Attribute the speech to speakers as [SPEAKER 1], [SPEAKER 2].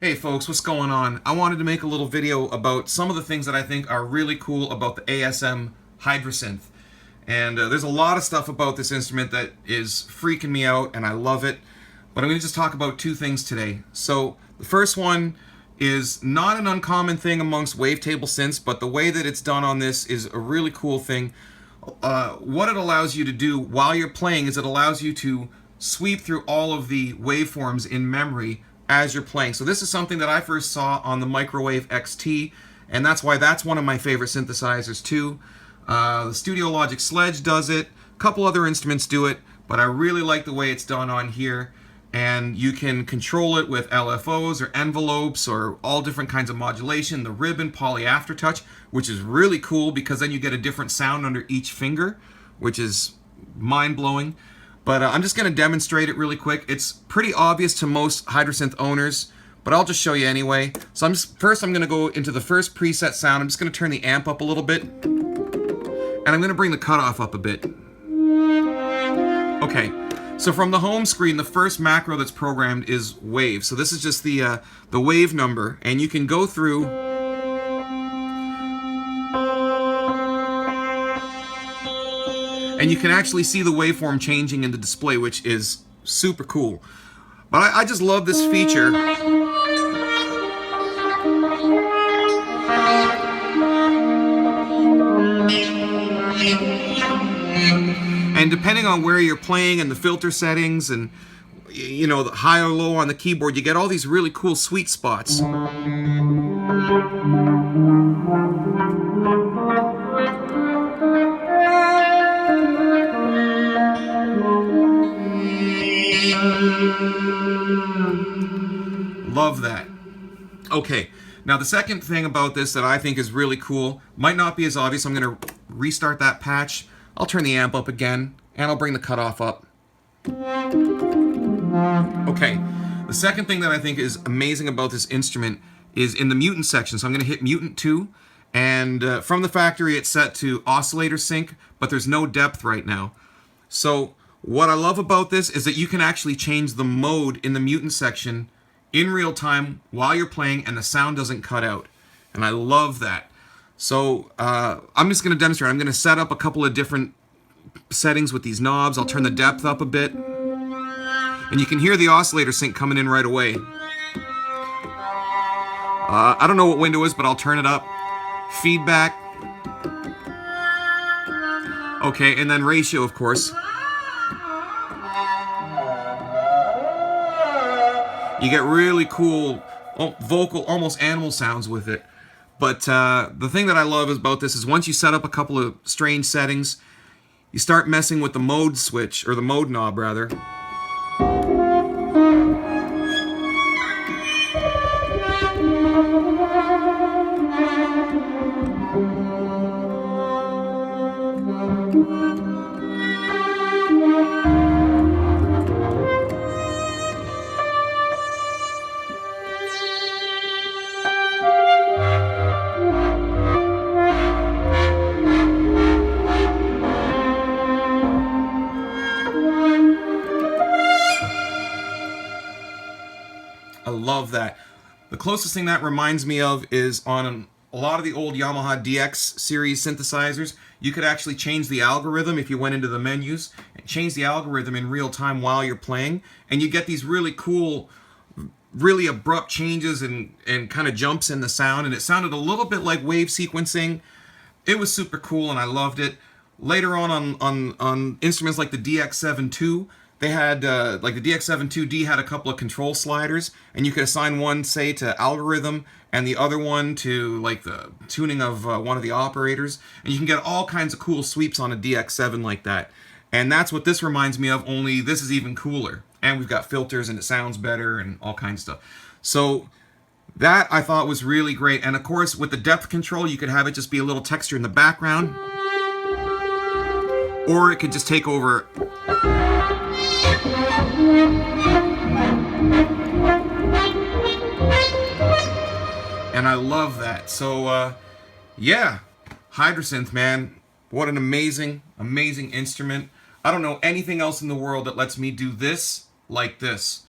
[SPEAKER 1] Hey folks, what's going on? I wanted to make a little video about some of the things that I think are really cool about the ASM Hydrasynth. And there's a lot of stuff about this instrument that is freaking me out and I love it. But I'm going to just talk about two things today. So the first one is not an uncommon thing amongst wavetable synths, but the way that it's done on this is a really cool thing. What it allows you to do while you're playing is it allows you to sweep through all of the waveforms in memory as you're playing. So this is something that I first saw on the Microwave XT, and that's why that's one of my favorite synthesizers too. The Studio Logic Sledge does it, a couple other instruments do it, but I really like the way it's done on here. And you can control it with LFOs or envelopes or all different kinds of modulation, the ribbon, poly aftertouch, which is really cool because then you get a different sound under each finger, which is mind-blowing. But I'm just going to demonstrate it really quick. It's pretty obvious to most Hydrasynth owners, but I'll just show you anyway. So first I'm going to go into the first preset sound. I'm just going to turn the amp up a little bit, and I'm going to bring the cutoff up a bit. Okay, so from the home screen, the first macro that's programmed is wave. So this is just the wave number, and you can go through and you can actually see the waveform changing in the display, which is super cool. But I just love this feature. And depending on where you're playing and the filter settings and, you know, the high or low on the keyboard, you get all these really cool sweet spots. Love that. Okay, now the second thing about this that I think is really cool, might not be as obvious. I'm going to restart that patch. I'll turn the amp up again, and I'll bring the cutoff up. Okay, the second thing that I think is amazing about this instrument is in the mutant section. So I'm going to hit mutant 2, and from the factory it's set to oscillator sync, but there's no depth right now. So what I love about this is that you can actually change the mode in the mutant section in real time while you're playing, and the sound doesn't cut out. And I love that. So I'm just going to demonstrate. I'm going to set up a couple of different settings with these knobs. I'll turn the depth up a bit. And you can hear the oscillator sync coming in right away. I don't know what window is, but I'll turn it up. Feedback. Okay, and then ratio, of course. You get really cool vocal, almost animal sounds with it. But the thing that I love about this is once you set up a couple of strange settings, you start messing with the mode switch, or the mode knob rather. I love that. The closest thing that reminds me of is on a lot of the old Yamaha DX series synthesizers, you could actually change the algorithm if you went into the menus and change the algorithm in real time while you're playing, and you get these really cool, really abrupt changes and kind of jumps in the sound, and it sounded a little bit like wave sequencing. It was super cool and I loved it. Later on instruments like the DX7-2, they had, like the DX7-2D had a couple of control sliders, and you could assign one, say, to algorithm, and the other one to, like, the tuning of one of the operators. And you can get all kinds of cool sweeps on a DX7 like that. And that's what this reminds me of, only this is even cooler. And we've got filters, and it sounds better, and all kinds of stuff. So that I thought was really great. And, of course, with the depth control, you could have it just be a little texture in the background. Or it could just take over. And I love that. So, yeah, Hydrasynth, man. What an amazing, amazing instrument. I don't know anything else in the world that lets me do this like this.